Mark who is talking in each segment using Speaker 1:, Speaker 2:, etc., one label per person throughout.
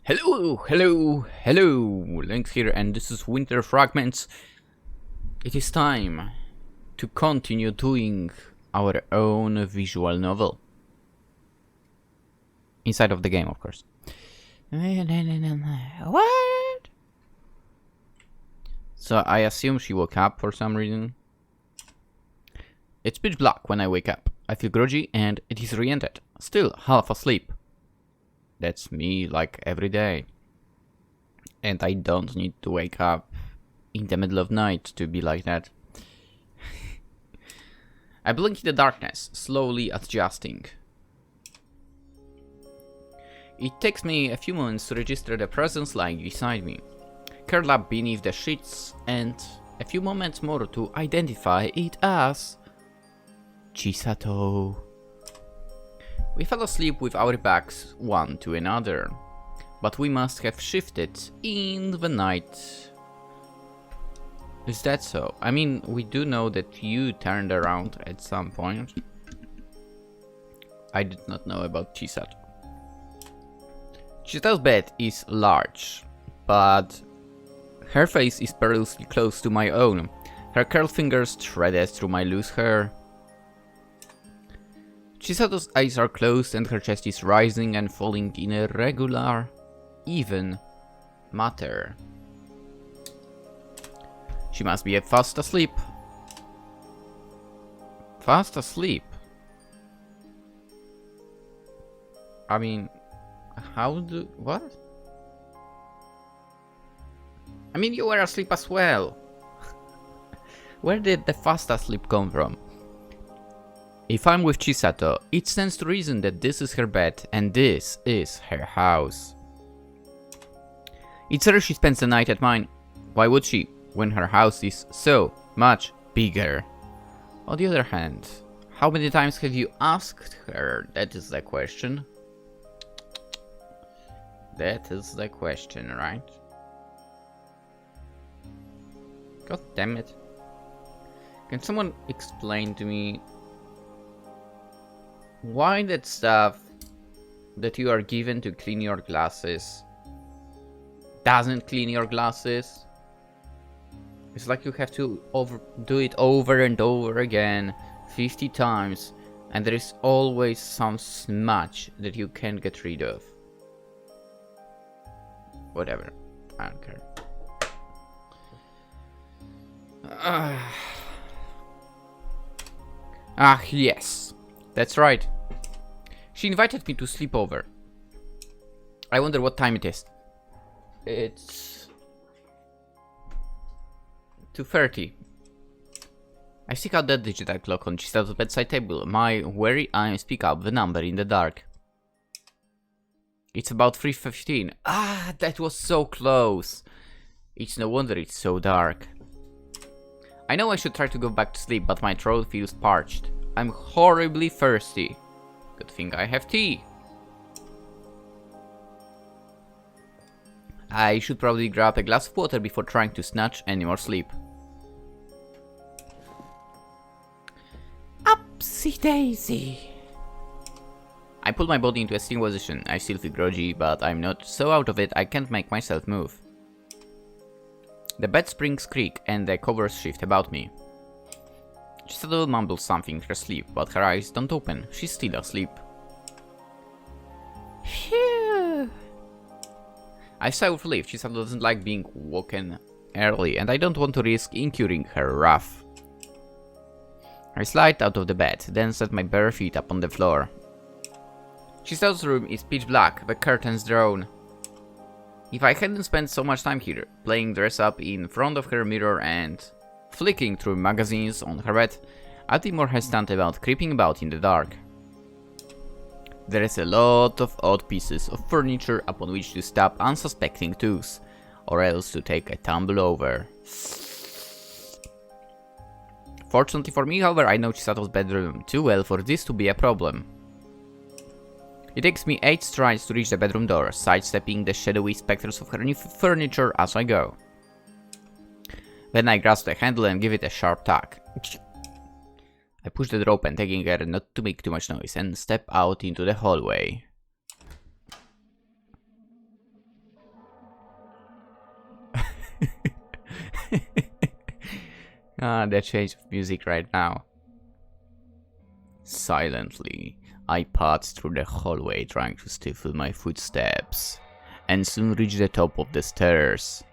Speaker 1: Hello, Lynx here, and this is Winter Fragments. It is time to continue doing our own visual novel. Inside of the game, of course. What? So I assume she woke up for some reason. It's pitch black when I wake up. I feel groggy and it is oriented. Still half asleep. That's me like every day. And I don't need to wake up in the middle of night to be like that. I blink in the darkness, slowly adjusting. It takes me a few moments to register the presence lying beside me. Curled up beneath the sheets, and a few moments more to identify it as Chisato. We fell asleep with our backs one to another, but we must have shifted in the night. Is that so? I mean, we do know that you turned around at some point. I did not know about Chisato. Chisato's bed is large, but her face is perilously close to my own. Her curled fingers threaded through my loose hair. Chisato's eyes are closed and her chest is rising and falling in a regular, even manner. She must be fast asleep. Fast asleep? I mean, what? I mean, you were asleep as well. Where did the fast asleep come from? If I'm with Chisato, it stands to reason that this is her bed and this is her house. It's rare she spends the night at mine. Why would she, when her house is so much bigger? On the other hand, how many times have you asked her? That is the question. That is the question, right? God damn it. Can someone explain to me why that stuff that you are given to clean your glasses doesn't clean your glasses? It's like you have to do it over and over again 50 times, and there is always some smudge that you can't get rid of. Whatever, I don't care. Yes, that's right. She invited me to sleep over. I wonder what time it is. It's 2:30. I stick out the digital clock on Chisato's bedside table. My wary eyes pick up the number in the dark. It's about 3:15. That was so close. It's no wonder it's so dark. I know I should try to go back to sleep, but my throat feels parched. I'm horribly thirsty. Good thing I have tea. I should probably grab a glass of water before trying to snatch any more sleep. Upsy daisy. I pull my body into a sitting position. I still feel groggy, but I'm not so out of it I can't make myself move. The bed springs creak and the covers shift about me. Chisato mumbles something in her sleep, but her eyes don't open. She's still asleep. Phew. I sigh with relief. Chisato doesn't like being woken early, and I don't want to risk incurring her wrath. I slide out of the bed, then set my bare feet up on the floor. Chisato's room is pitch black, the curtains drawn. If I hadn't spent so much time here, playing dress up in front of her mirror and flicking through magazines on her bed, I'd be more hesitant about creeping about in the dark. There is a lot of odd pieces of furniture upon which to stab unsuspecting toes, or else to take a tumble over. Fortunately for me, however, I know Chisato's bedroom too well for this to be a problem. It takes me 8 strides to reach the bedroom door, sidestepping the shadowy specters of her new furniture as I go. Then I grasp the handle and give it a sharp tug. I push the door open, taking care not to make too much noise, and step out into the hallway. Ah, that change of music right now. Silently, I passed through the hallway trying to stifle my footsteps, and soon reached the top of the stairs.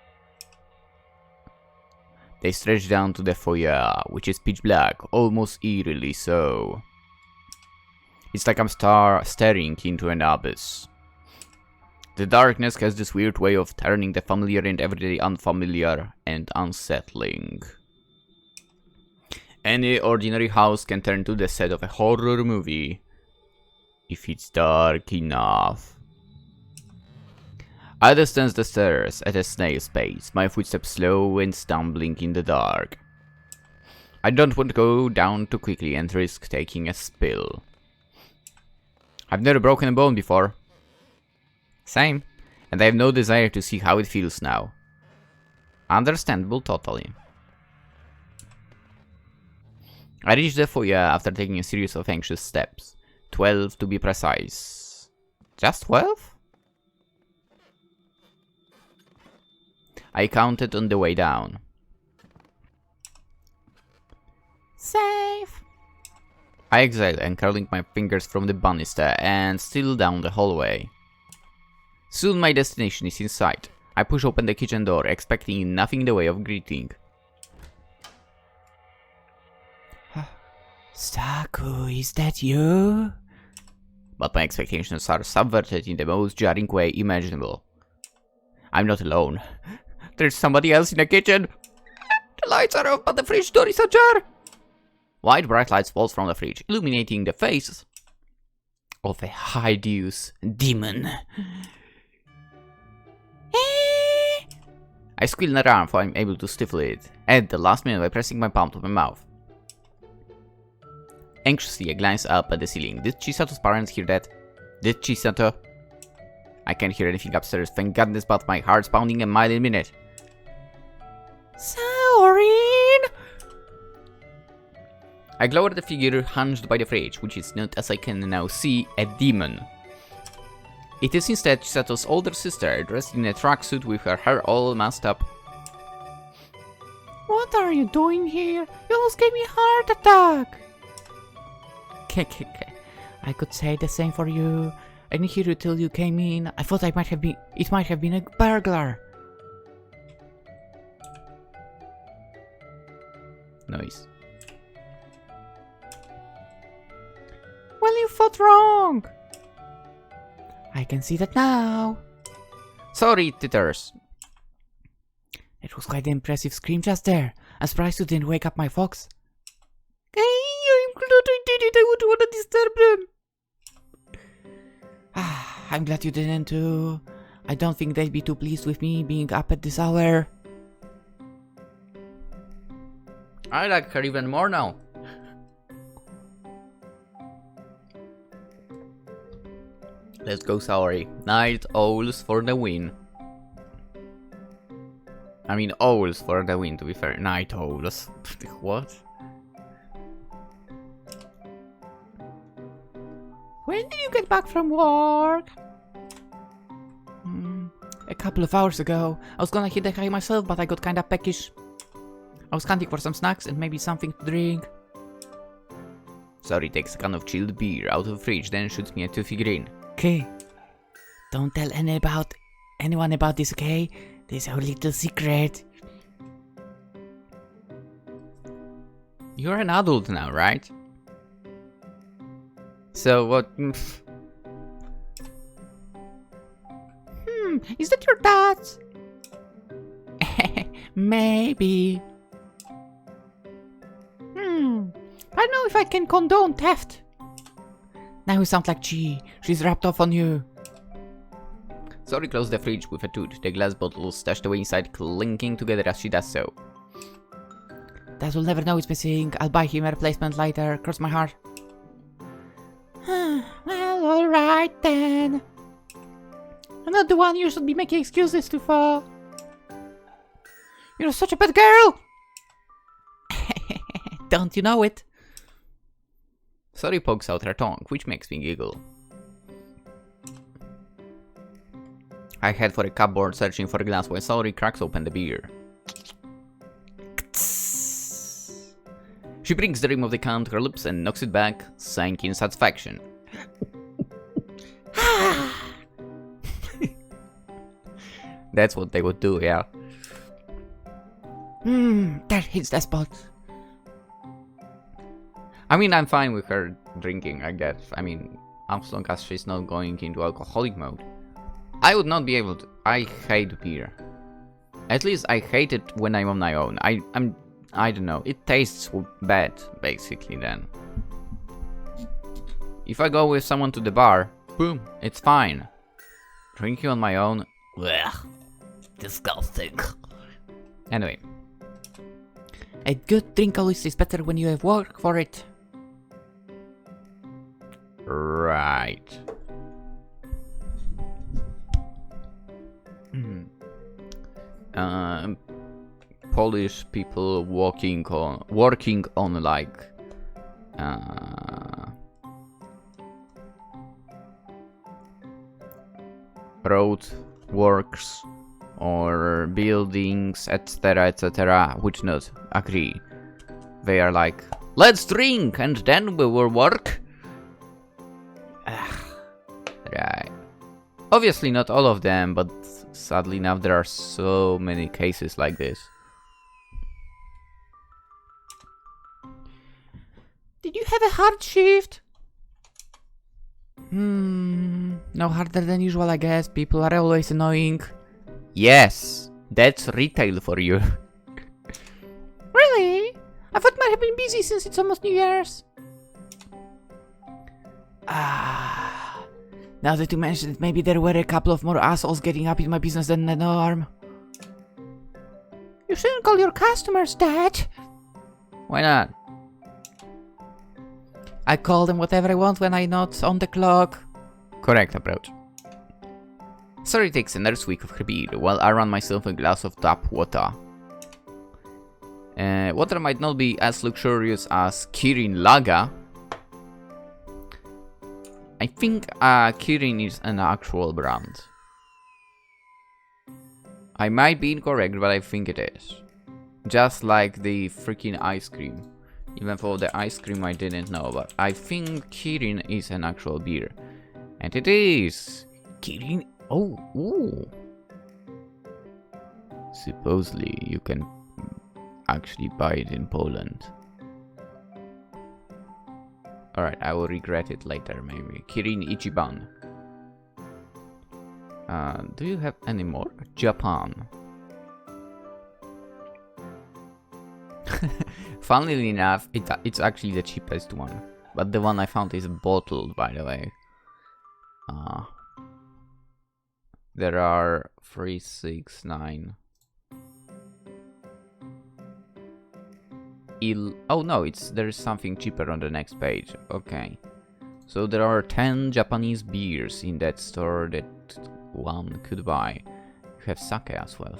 Speaker 1: They stretch down to the foyer, which is pitch black, almost eerily so. It's like I'm staring into an abyss. The darkness has this weird way of turning the familiar and everyday unfamiliar and unsettling. Any ordinary house can turn to the set of a horror movie if it's dark enough. I descend the stairs at a snail's pace, my footsteps slow and stumbling in the dark. I don't want to go down too quickly and risk taking a spill. I've never broken a bone before. Same, and I have no desire to see how it feels now. Understandable totally. I reached the foyer after taking a series of anxious steps. 12 to be precise. Just 12? I counted on the way down. Safe! I exhaled, uncurling my fingers from the banister and still down the hallway. Soon my destination is in sight. I push open the kitchen door, expecting nothing in the way of greeting. Saku, is that you? But my expectations are subverted in the most jarring way imaginable. I'm not alone. There's somebody else in the kitchen. The lights are off, but the fridge door is ajar. White bright lights fall from the fridge, illuminating the face of a hideous demon. I squeal an alarm before I'm able to stifle it, at the last minute by pressing my palm to my mouth. Anxiously, I glance up at the ceiling. Did Chisato's parents hear that? Did Chisato? I can't hear anything upstairs, thank goodness, but my heart's pounding a mile a minute. Sorry. I glower at the figure hunched by the fridge, which is not, as I can now see, a demon. It is instead Chisato's older sister, dressed in a tracksuit with her hair all messed up. What are you doing here? You almost gave me a heart attack! I could say the same for you. I didn't hear you till you came in. I thought it might have been a burglar. Noise. Well, you thought wrong. I can see that now. Sorry, titters. It was quite an impressive scream just there. I'm surprised you didn't wake up my fox. Hey, I'm glad I did it. I wouldn't want to disturb them. I'm glad you didn't too. I don't think they'd be too pleased with me being up at this hour. I like her even more now. Let's go, Saori. Night owls for the win. I mean, owls for the win, to be fair. Night owls. What? When did you get back from work? A couple of hours ago. I was gonna hit the high myself, but I got kinda peckish. I was hunting for some snacks and maybe something to drink. Saori takes a can of chilled beer out of the fridge, then shoots me a toothy grin. Okay. Don't tell anyone about this, okay? This is our little secret. You're an adult now, right? So what? Is that your dad's? Maybe. I don't know if I can condone theft. Now you sound like she's wrapped off on you. Saori closed the fridge with a toot, the glass bottles stashed away inside clinking together as she does so. Dad will never know it's missing. I'll buy him a replacement later. Cross my heart. Well, alright then. I'm not the one you should be making excuses to for. You're such a bad girl! Don't you know it? Saori pokes out her tongue, which makes me giggle. I head for a cupboard searching for a glass while Saori cracks open the beer. She brings the rim of the can to her lips and knocks it back, sighing in satisfaction. That's what they would do, yeah. That hits the spot. I mean, I'm fine with her drinking, I guess. I mean, as long as she's not going into alcoholic mode. I would not be able to. I hate beer. At least I hate it when I'm on my own. I don't know. It tastes bad, basically, then. If I go with someone to the bar, boom, it's fine. Drinking on my own, blech, disgusting. Anyway. A good drink always is better when you have work for it. Right. Polish people working on like road works or buildings, etc., which not agree. They are like, let's drink and then we will work. Right. Obviously not all of them, but sadly enough there are so many cases like this. Did you have a hard shift? No harder than usual, I guess. People are always annoying. Yes, that's retail for you. Really? I thought might have been busy since it's almost New Year's. Now that you mentioned it, maybe there were a couple of more assholes getting up in my business than the norm. You shouldn't call your customers that. Why not? I call them whatever I want when I'm not on the clock. Correct approach. Sorry takes a nurse week of her beer while I run myself a glass of tap water. Water might not be as luxurious as Kirin Lager. I think Kirin is an actual brand. I might be incorrect, but I think it is. Just like the freaking ice cream. Even for the ice cream I didn't know, but I think Kirin is an actual beer. And it is! Kirin... Oh, ooh. Supposedly you can actually buy it in Poland. Alright, I will regret it later, maybe. Kirin Ichiban. Do you have any more? Japan. Funnily enough, it's actually the cheapest one. But the one I found is bottled, by the way. There are 3, 6, 9. Oh no, there is something cheaper on the next page. Okay. So there are 10 Japanese beers in that store that one could buy. You have sake as well.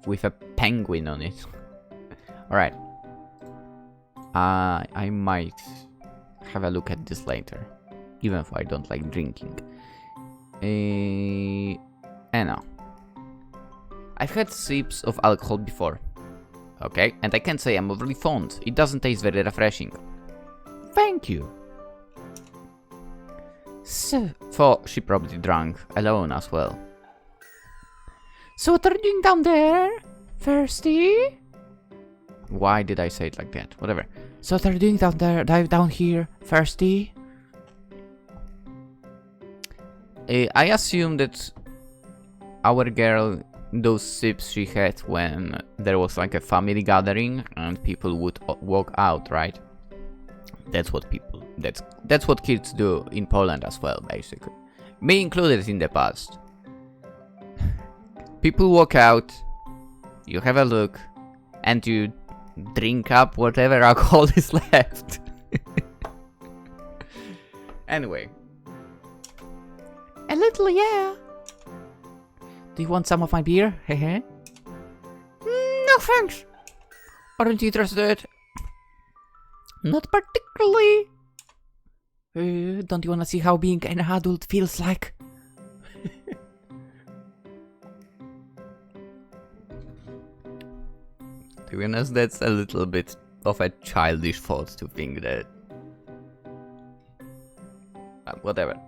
Speaker 1: With a penguin on it. Alright. I might have a look at this later. Even if I don't like drinking. Anna. I've had sips of alcohol before. Okay, and I can't say I'm overly fond. It doesn't taste very refreshing. Thank you. So, for she probably drank alone as well. So what are you doing down there? Thirsty? Why did I say it like that? Whatever. So what are you doing down there? Down here? Thirsty? I assume that our girl, those sips she had when there was like a family gathering and people would walk out, right? That's what that's what kids do in Poland as well, basically. Me included in the past. People walk out, you have a look, and you drink up whatever alcohol is left. Anyway. A little, yeah. Do you want some of my beer? Hehe. No thanks. Aren't you interested? Not particularly. Don't you want to see how being an adult feels like? To be honest, that's a little bit of a childish thought to think that. But whatever.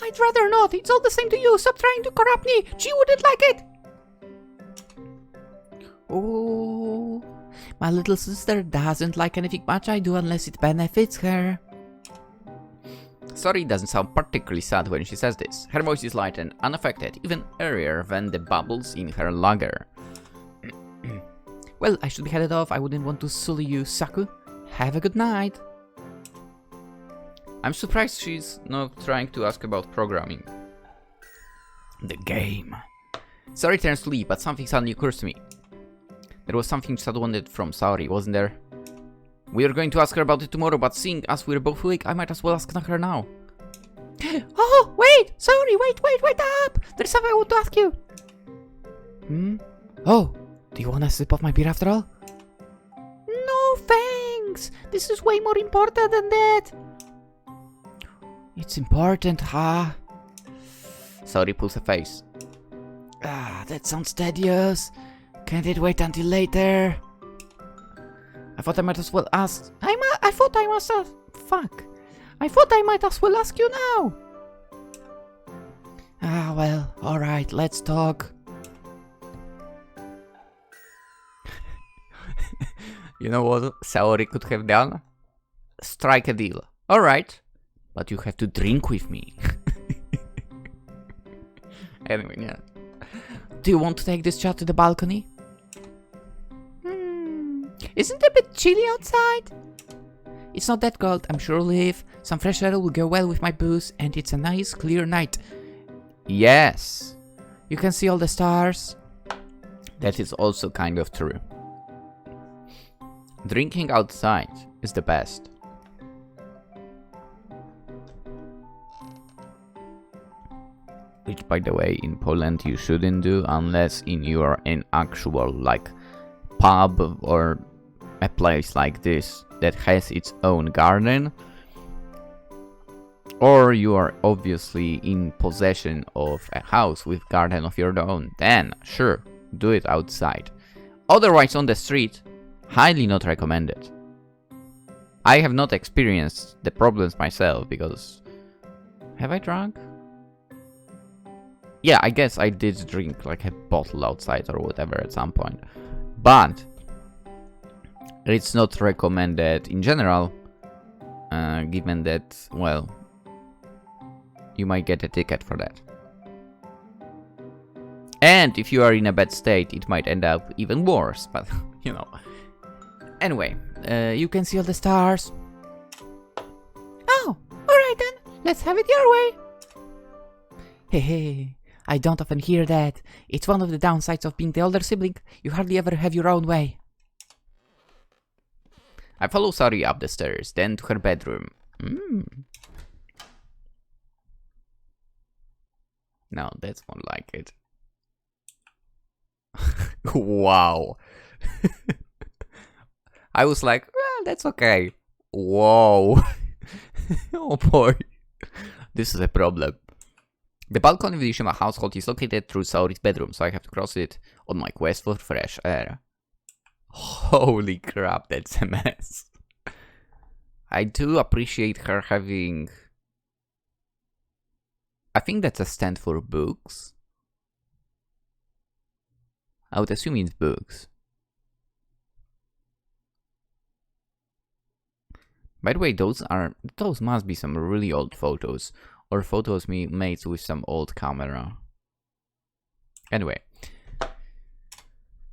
Speaker 1: I'd rather not. It's all the same to you. Stop trying to corrupt me. She wouldn't like it. Oh, my little sister doesn't like anything much I do unless it benefits her. Sorry doesn't sound particularly sad when she says this. Her voice is light and unaffected, even airier than the bubbles in her lager. Well, I should be headed off. I wouldn't want to sully you, Saku. Have a good night. I'm surprised she's not trying to ask about programming. The game. Sorry turns to leave, but something suddenly occurs to me. There was something Chisato wanted from Saori, wasn't there? We are going to ask her about it tomorrow, but seeing as we're both awake, I might as well ask her now. Oh, wait! Sorry, wait up! There's something I want to ask you. Hmm? Oh, do you want a sip of my beer after all? No, thanks! This is way more important than that. It's important, huh? Saori pulls a face. Ah, that sounds tedious. Can't it wait until later? I thought I might as well ask. I thought I must ask. Fuck. I thought I might as well ask you now. Ah, well, alright, let's talk. You know what Saori could have done? Strike a deal. Alright, but you have to drink with me. Anyway, yeah. Do you want to take this chat to the balcony? Isn't it a bit chilly outside? It's not that cold, I'm sure, Liv. Some fresh air will go well with my booze, and it's a nice, clear night. Yes. You can see all the stars. That is also kind of true. Drinking outside is the best. Which, by the way, in Poland you shouldn't do unless you are in actual, like, pub or a place like this that has its own garden, or you are obviously in possession of a house with garden of your own, then sure, do it outside. Otherwise on the street, highly not recommended. I have not experienced the problems myself because... Have I drunk? Yeah, I guess I did drink like a bottle outside or whatever at some point. But it's not recommended in general, given that, well, you might get a ticket for that. And if you are in a bad state, it might end up even worse, but, you know. Anyway, you can see all the stars. Oh, alright then, let's have it your way. Hey, I don't often hear that. It's one of the downsides of being the older sibling. You hardly ever have your own way. I follow Saori up the stairs, then to her bedroom. No, that's more like it. Wow. I was like, well, that's okay. Whoa. Oh boy. This is a problem. The balcony of the Shima household is located through Saori's bedroom, so I have to cross it on my quest for fresh air. Holy crap, that's a mess. I do appreciate her having... I think that's a stand for books. I would assume it's books. By the way, those must be some really old photos. Or photos made with some old camera. Anyway.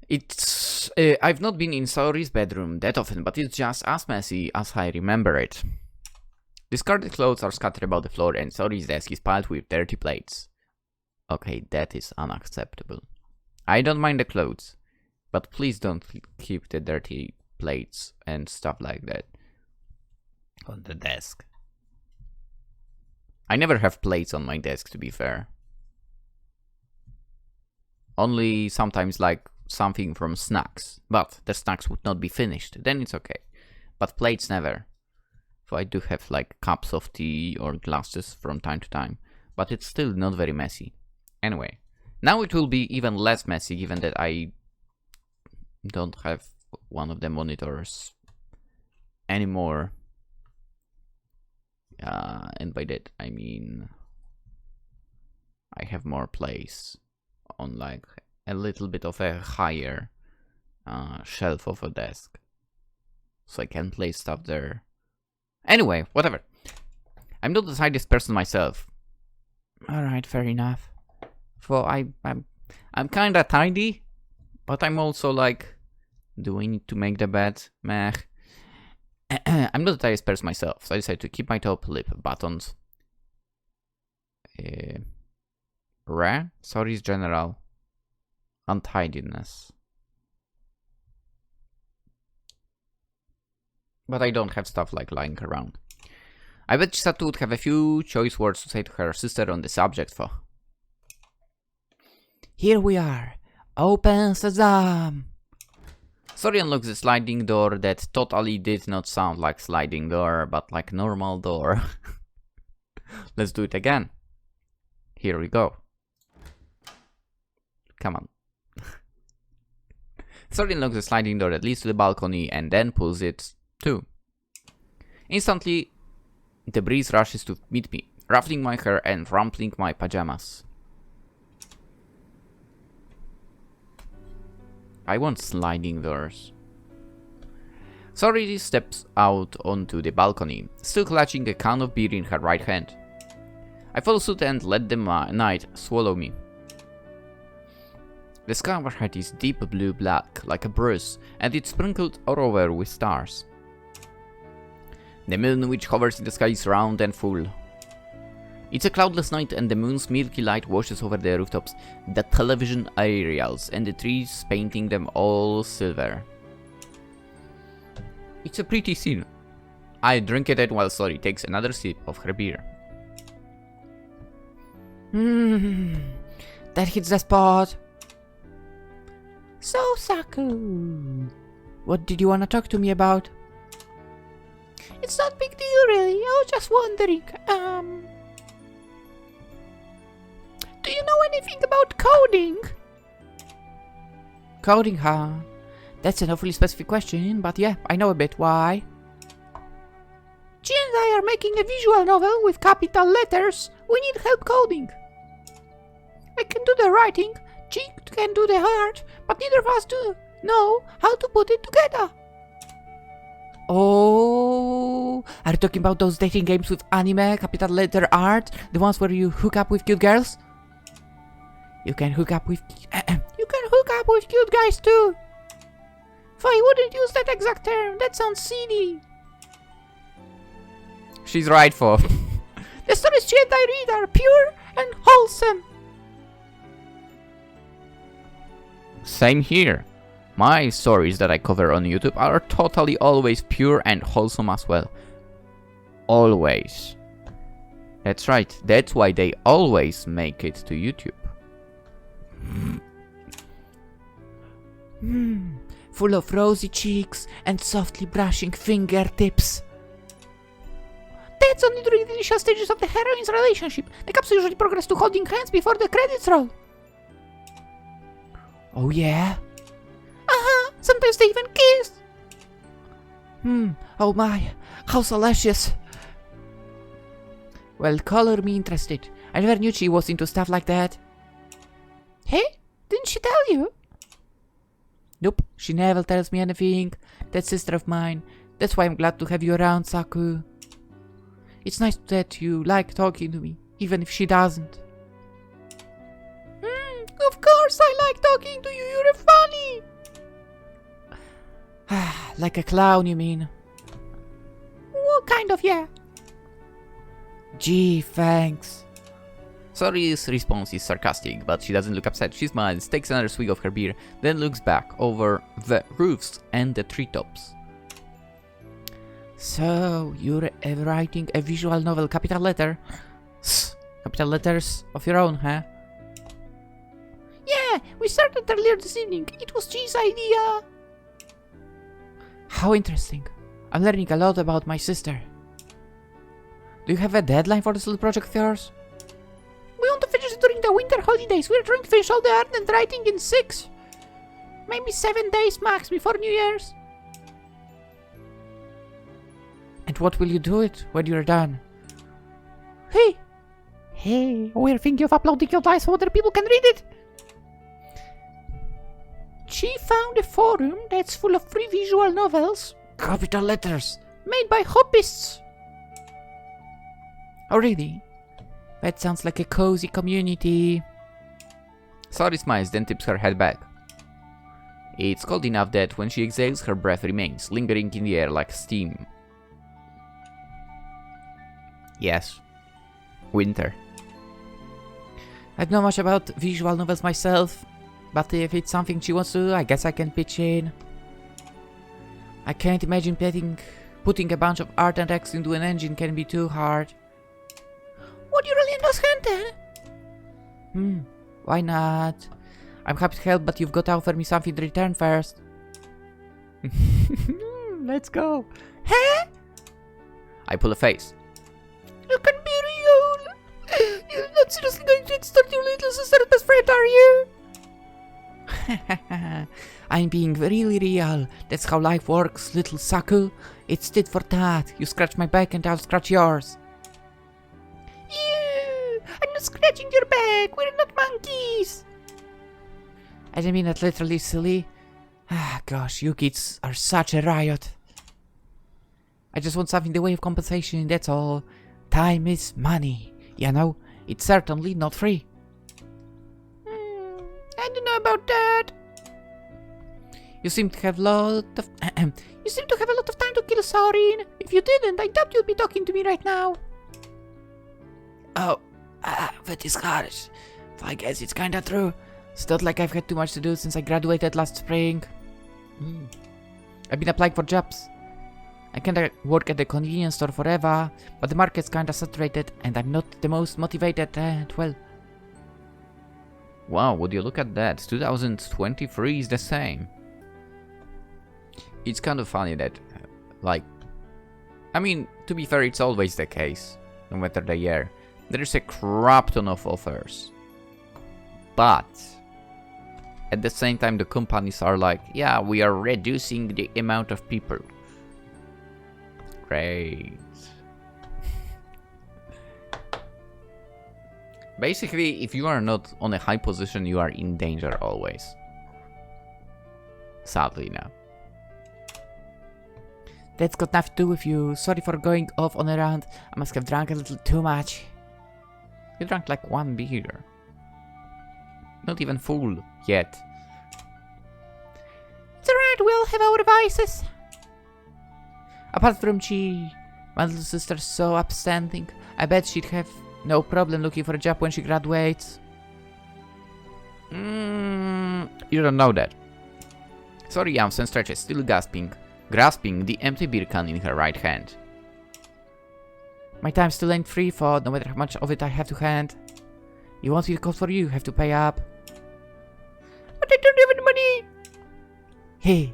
Speaker 1: It's... I've not been in Saori's bedroom that often, but it's just as messy as I remember it. Discarded clothes are scattered about the floor and Saori's desk is piled with dirty plates. Okay, that is unacceptable. I don't mind the clothes, but please don't keep the dirty plates and stuff like that on the desk. I never have plates on my desk, to be fair. Only sometimes like something from snacks, but the snacks would not be finished, then it's okay. But plates never. So I do have like cups of tea or glasses from time to time, but it's still not very messy. Anyway, now it will be even less messy given that I don't have one of the monitors anymore. And by that I mean I have more place on like a little bit of a higher shelf of a desk, so I can place stuff there. Anyway, whatever. I'm not the tightest person myself. All right, fair enough. Well, I'm kind of tidy, but I'm also like, do we need to make the bed? Meh. I'm not the tightest person myself, so I decided to keep my top lip buttons. Rare, sorry is general. Untidiness. But I don't have stuff like lying around. I bet Chisato would have a few choice words to say to her sister on the subject for. Here we are. Open sesame. Sorry unlocks the sliding door that totally did not sound like sliding door, but like normal door. Let's do it again. Here we go. Come on. Sorry unlocks the sliding door that leads to the balcony and then pulls it too. Instantly, the breeze rushes to meet me, ruffling my hair and rumpling my pajamas. I want sliding doors. Sorry steps out onto the balcony, still clutching a can of beer in her right hand. I follow suit and let the night swallow me. The sky overhead is deep blue-black, like a bruise, and it's sprinkled all over with stars. The moon which hovers in the sky is round and full. It's a cloudless night and the moon's milky light washes over the rooftops, the television aerials, and the trees, painting them all silver. It's a pretty scene. I drink it while Sorry takes another sip of her beer.
Speaker 2: That hits the spot. So, Saku, what did you want to talk to me about? It's not a big deal, really. I was just wondering, do you know anything about coding? Coding, huh? That's an awfully specific question, but yeah, I know a bit. Why? G and I are making a visual novel with capital letters. We need help coding. I can do the writing, G can do the art, but neither of us do know how to put it together. Oh, are you talking about those dating games with anime, capital letter art? The ones where you hook up with cute girls? You can hook up with cute guys too. Though I wouldn't use that exact term. That sounds silly.
Speaker 1: She's right, for.
Speaker 2: The stories she and I read are pure and wholesome.
Speaker 1: Same here. My stories that I cover on YouTube are totally always pure and wholesome as well. Always. That's right, that's why they always make it to YouTube.
Speaker 2: Full of rosy cheeks and softly brushing fingertips. That's only during the initial stages of the heroine's relationship. The couples usually progress to holding hands before the credits roll. Oh yeah? Sometimes they even kiss. Oh my, how salacious. Well, color me interested. I never knew she was into stuff like that. Hey, didn't she tell you? Nope, she never tells me anything. That sister of mine. That's why I'm glad to have you around, Saku. It's nice that you like talking to me, even if she doesn't. Of course I like talking to you, you're funny. Like a clown, you mean? Well, kind of, yeah. Gee, thanks.
Speaker 1: Sorry's response is sarcastic, but she doesn't look upset. She smiles, takes another swig of her beer, then looks back over the roofs and the treetops.
Speaker 2: So, you're writing a visual novel, capital letter? Capital letters of your own, huh? Yeah, we started earlier this evening. It was G's idea. How interesting. I'm learning a lot about my sister. Do you have a deadline for this little project of yours? We want to finish it during the winter holidays. We're trying to finish all the art and writing in 6. Maybe 7 days max before New Year's. And what will you do it when you're done? Hey, we're thinking of uploading your dice so other people can read it. She found a forum that's full of free visual novels, capital letters, made by hobbyists. Oh really? That sounds like a cozy community.
Speaker 1: Sari smiles, then tips her head back. It's cold enough that when she exhales, her breath remains, lingering in the air like steam. Yes. Winter.
Speaker 2: I don't know much about visual novels myself, but if it's something she wants to do, I guess I can pitch in. I can't imagine putting a bunch of art and text into an engine can be too hard. Would you really understand then? Why not? I'm happy to help, but you've got to offer me something in return first. Let's go. Huh?
Speaker 1: I pull a face.
Speaker 2: You can be real. You're not seriously going to start your little sister's best friend, are you? I'm being really real. That's how life works, little Saku. It's tit for tat. You scratch my back and I'll scratch yours. Ew! I'm not scratching your back. We're not monkeys. I didn't mean that literally, silly. Ah, gosh, you kids are such a riot. I just want something in the way of compensation, that's all. Time is money. You know, it's certainly not free. I don't know about that. You seem to have a lot of time to kill Saurin. If you didn't, I doubt you'd be talking to me right now. Oh, that is harsh. I guess it's kinda true. It's not like I've had too much to do since I graduated last spring. I've been applying for jobs. I can't work at the convenience store forever, but the market's kinda saturated and I'm not the most motivated and well.
Speaker 1: Wow, would you look at that? 2023 is the same. It's kind of funny that, like, I mean, to be fair, it's always the case, no matter the year. There's a crap ton of offers. But at the same time, the companies are like, yeah, we are reducing the amount of people. Great. Basically, if you are not on a high position, you are in danger always. Sadly now.
Speaker 2: That's got nothing to do with you. Sorry for going off on a rant. I must have drunk a little too much.
Speaker 1: You drank like 1 beer. Not even full yet.
Speaker 2: It's alright, we all have our vices. Apart from Chi, my little sister's so upstanding. I bet she'd have no problem looking for a job when she graduates.
Speaker 1: You don't know that. Sorry, Yamsen stretches, still grasping the empty beer can in her right hand.
Speaker 2: My time still ain't free for no matter how much of it I have to hand. You want me to call for you, have to pay up. But I don't have any money! Hey.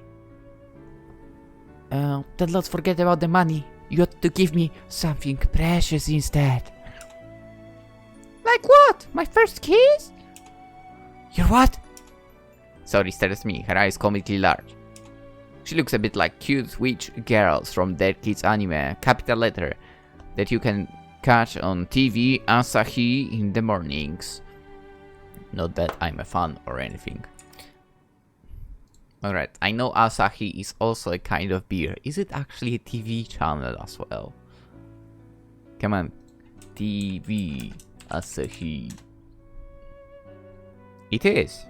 Speaker 2: Then let's forget about the money. You ought to give me something precious instead. Like what? My first kiss? Your what?
Speaker 1: Sorry stares at me, her eyes comically large. She looks a bit like cute witch girls from Dead Kids anime, capital letter, that you can catch on TV Asahi in the mornings. Not that I'm a fan or anything. Alright, I know Asahi is also a kind of beer. Is it actually a TV channel as well? Come on. TV Asahi. It is.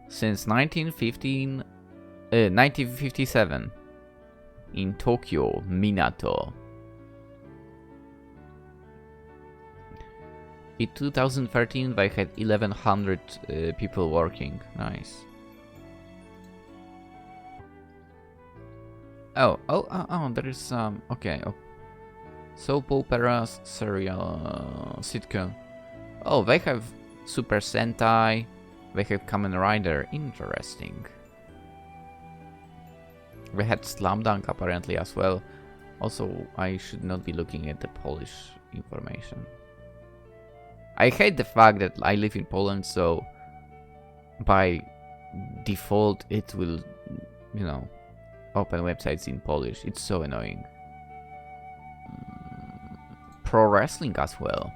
Speaker 1: Since 1957. In Tokyo, Minato. In 2013 they had 1100 people working. Nice. Oh, there is some, okay, soap operas, serial, sitcom. Oh, they have Super Sentai, they have Kamen Rider, interesting. They had Slam Dunk apparently as well. Also, I should not be looking at the Polish information. I hate the fact that I live in Poland, so by default it will, you know, open websites in Polish. It's so annoying. Pro wrestling as well.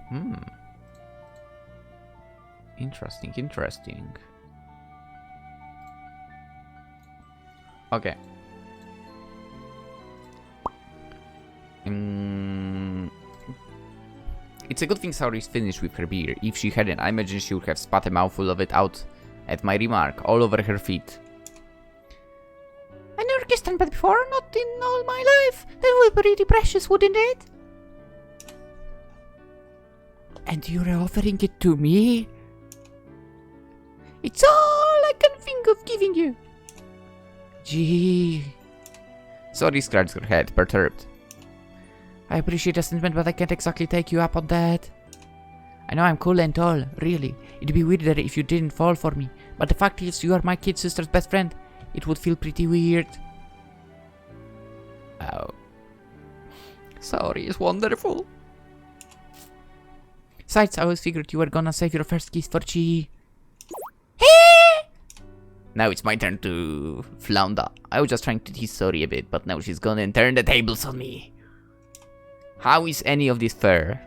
Speaker 1: Interesting, interesting. Okay. It's a good thing Saori's finished with her beer. If she hadn't, I imagine she would have spat a mouthful of it out at my remark, all over her feet.
Speaker 2: I never kissed anybody before, not in all my life. That would be pretty precious, wouldn't it? And you're offering it to me? It's all I can think of giving you. Gee.
Speaker 1: Saori scratched her head, perturbed.
Speaker 2: I appreciate the sentiment, but I can't exactly take you up on that. I know I'm cool and all, really. It'd be weirder if you didn't fall for me. But the fact is, you are my kid sister's best friend. It would feel pretty weird.
Speaker 1: Oh. Saori is wonderful.
Speaker 2: Besides, I always figured you were gonna save your first kiss for Chi.
Speaker 1: Now it's my turn to flounder. I was just trying to tease Saori a bit, but now she's gonna turn the tables on me. How is any of this fair?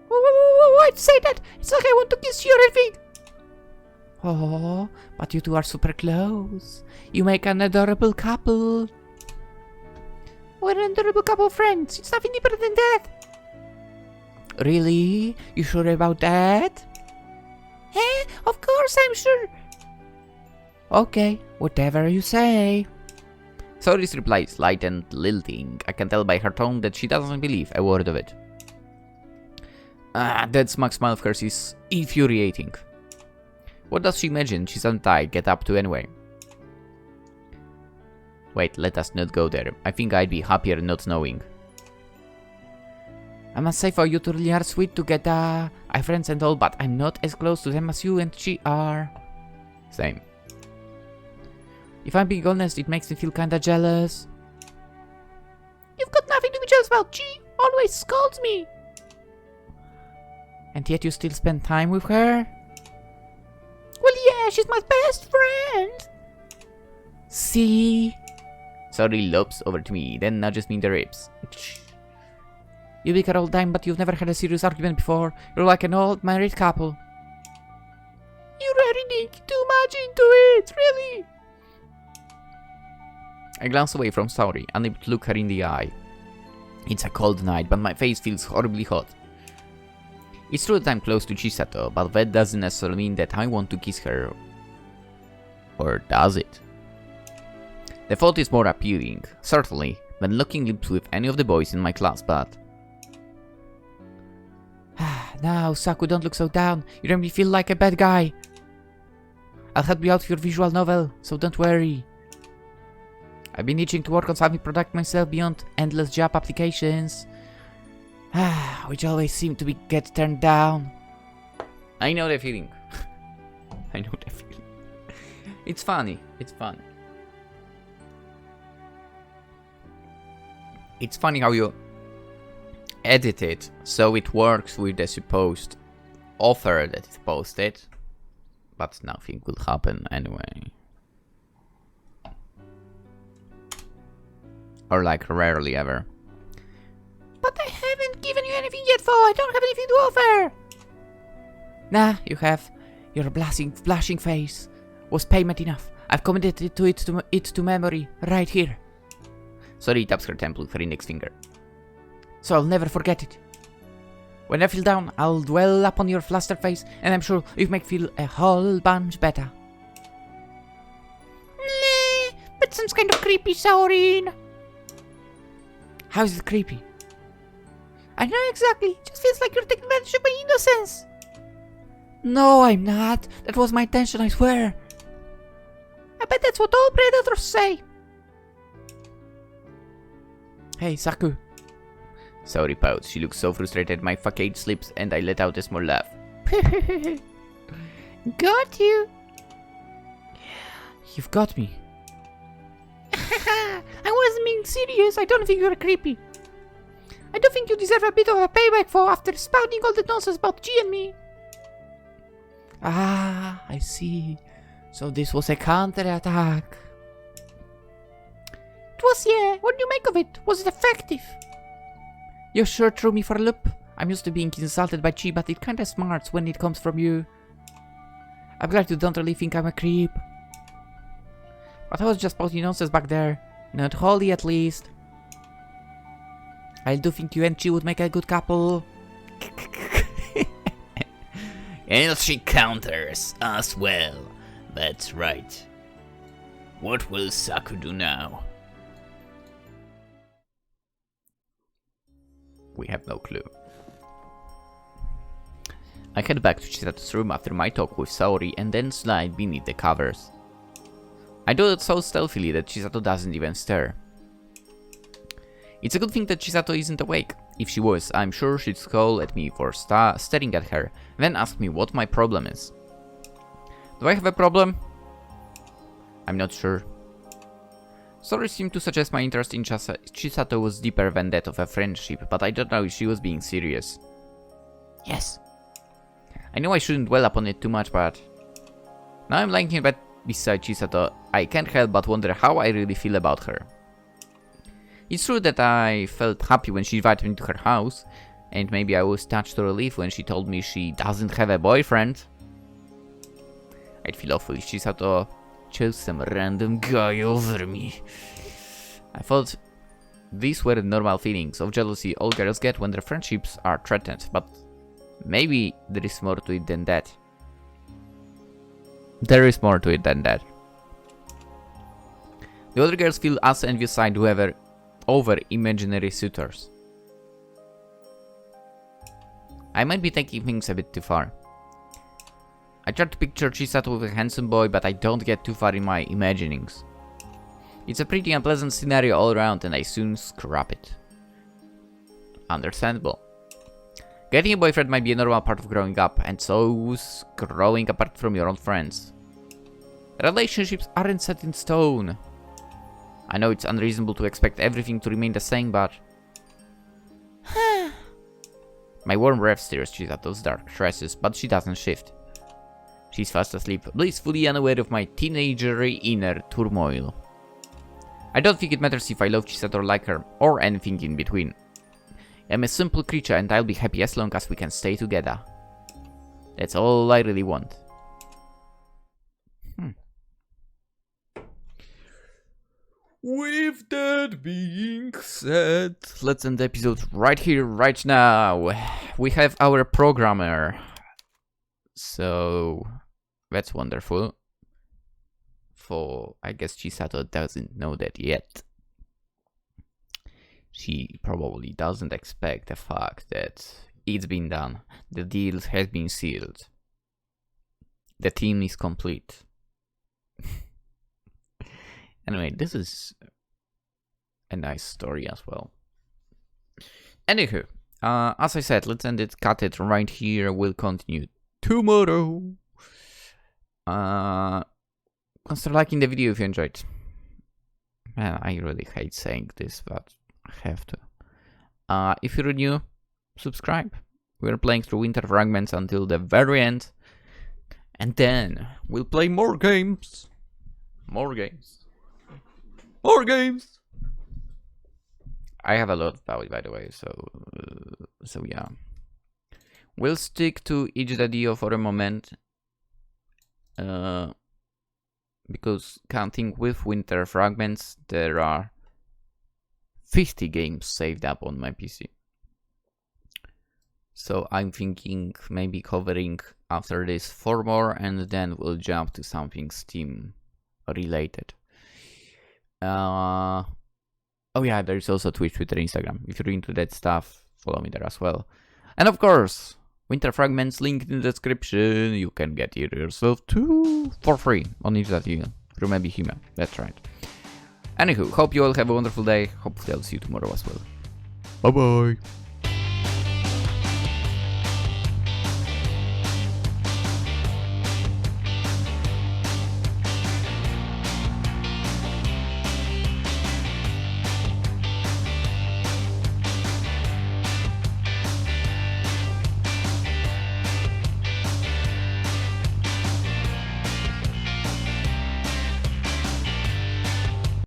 Speaker 2: Why'd you say that? It's like I want to kiss you or anything. Oh, but you two are super close. You make an adorable couple. We're an adorable couple of friends. It's nothing deeper than that. Really? You sure about that? Of course I'm sure. Okay, whatever you say.
Speaker 1: Saori's reply is light and lilting. I can tell by her tone that she doesn't believe a word of it. That smug smile of hers is infuriating. What does she imagine Chisato and I get up to anyway? Wait, let us not go there. I think I'd be happier not knowing.
Speaker 2: I must say for you two really are sweet together. I'm friends and all, but I'm not as close to them as you and she are.
Speaker 1: Same.
Speaker 2: If I'm being honest, it makes me feel kinda jealous. You've got nothing to be jealous about. She always scolds me. And yet you still spend time with her? Well, yeah, she's my best friend. See?
Speaker 1: Saori lopes over to me, then nudges me in the ribs.
Speaker 2: You bicker all the time, but you've never had a serious argument before. You're like an old married couple. You're reading too much into it, really.
Speaker 1: I glance away from Saori, unable to look her in the eye. It's a cold night, but my face feels horribly hot. It's true that I'm close to Chisato, but that doesn't necessarily mean that I want to kiss her. Or does it? The thought is more appealing, certainly, than locking lips with any of the boys in my class, but...
Speaker 2: Now, Saku, don't look so down. You make me feel like a bad guy. I'll help you out with your visual novel, so don't worry. I've been itching to work on something product myself beyond endless job applications. Which always seem to get turned down.
Speaker 1: I know the feeling. I know the feeling. It's funny. It's funny. It's funny how you edit it so it works with the supposed author that it posted, but nothing will happen anyway. Or like rarely ever.
Speaker 2: But I haven't given you anything yet, Fo. I don't have anything to offer. Nah, you have. Your blushing face was payment enough. I've committed it to memory right here.
Speaker 1: Saori taps her temple with her index finger.
Speaker 2: So I'll never forget it. When I feel down, I'll dwell upon your flustered face, and I'm sure you make feel a whole bunch better. Nah, but sounds kind of creepy, Saurine. How is it creepy? I know exactly. It just feels like you're taking advantage of my innocence. No, I'm not. That was my intention, I swear. I bet that's what all predators say. Hey, Saku.
Speaker 1: Saori pouts. She looks so frustrated my facade slips, and I let out a small laugh.
Speaker 2: Got you. You've got me. I wasn't being serious. I don't think you're creepy. I don't think you deserve a bit of a payback for after spouting all the nonsense about G and me. Ah, I see. So this was a counter-attack.
Speaker 3: It was, yeah. What do you make of it? Was it effective?
Speaker 2: You sure threw me for a loop. I'm used to being insulted by Chi, but it kinda smarts when it comes from you. I'm glad you don't really think I'm a creep. But I was just spouting nonsense back there. Not wholly, at least. I do think you and Chi would make a good couple.
Speaker 1: And she counters as well. That's right. What will Saku do now? We have no clue. I head back to Chisato's room after my talk with Saori and then slide beneath the covers. I do it so stealthily that Chisato doesn't even stir. It's a good thing that Chisato isn't awake. If she was, I'm sure she'd scowl at me for staring at her, then ask me what my problem is. Do I have a problem? I'm not sure. Saori seemed to suggest my interest in Chisato was deeper than that of a friendship, but I don't know if she was being serious.
Speaker 2: Yes.
Speaker 1: I know I shouldn't dwell upon it too much, but now I'm lying here beside Chisato, I can't help but wonder how I really feel about her. It's true that I felt happy when she invited me to her house, and maybe I was touched to relief when she told me she doesn't have a boyfriend. I'd feel awful if Chisato chose some random guy over me. I thought these were the normal feelings of jealousy all girls get when their friendships are threatened, but maybe there is more to it than that. There is more to it than that. The other girls feel as envious side whoever over imaginary suitors. I might be taking things a bit too far. I try to picture Chisato with a handsome boy, but I don't get too far in my imaginings. It's a pretty unpleasant scenario all around, and I soon scrap it. Understandable. Getting a boyfriend might be a normal part of growing up, and so's growing apart from your own friends. Relationships aren't set in stone. I know it's unreasonable to expect everything to remain the same, but... My warm breath steers Chisato's dark tresses, but she doesn't shift. She's fast asleep, blissfully unaware of my teenagery inner turmoil. I don't think it matters if I love Chisato or like her, or anything in between. I'm a simple creature and I'll be happy as long as we can stay together. That's all I really want. With that being said, let's end the episode right here, right now. We have our programmer. So, that's wonderful. For, I guess Chisato doesn't know that yet. She probably doesn't expect the fact that it's been done. The deal has been sealed. The team is complete. Anyway, this is a nice story as well. Anywho, as I said, let's end it, cut it right here. We'll continue tomorrow. Consider liking the video if you enjoyed. Man, I really hate saying this, but I have to. If you're new, subscribe. We're playing through Winter Fragments until the very end. And then we'll play more games. More games. More games! I have a lot about it, by the way, so yeah. We'll stick to Hijikata for a moment. Because counting with Winter Fragments, there are 50 games saved up on my PC. So I'm thinking maybe covering after this 4 more, and then we'll jump to something Steam related. Oh yeah, there's also Twitch, Twitter, Instagram. If you're into that stuff, follow me there as well. And of course, Winter Fragments linked in the description. You can get it yourself too for free on Hijikata from ebi-hime. That's right. Anywho, hope you all have a wonderful day. Hopefully I'll see you tomorrow as well. Bye bye.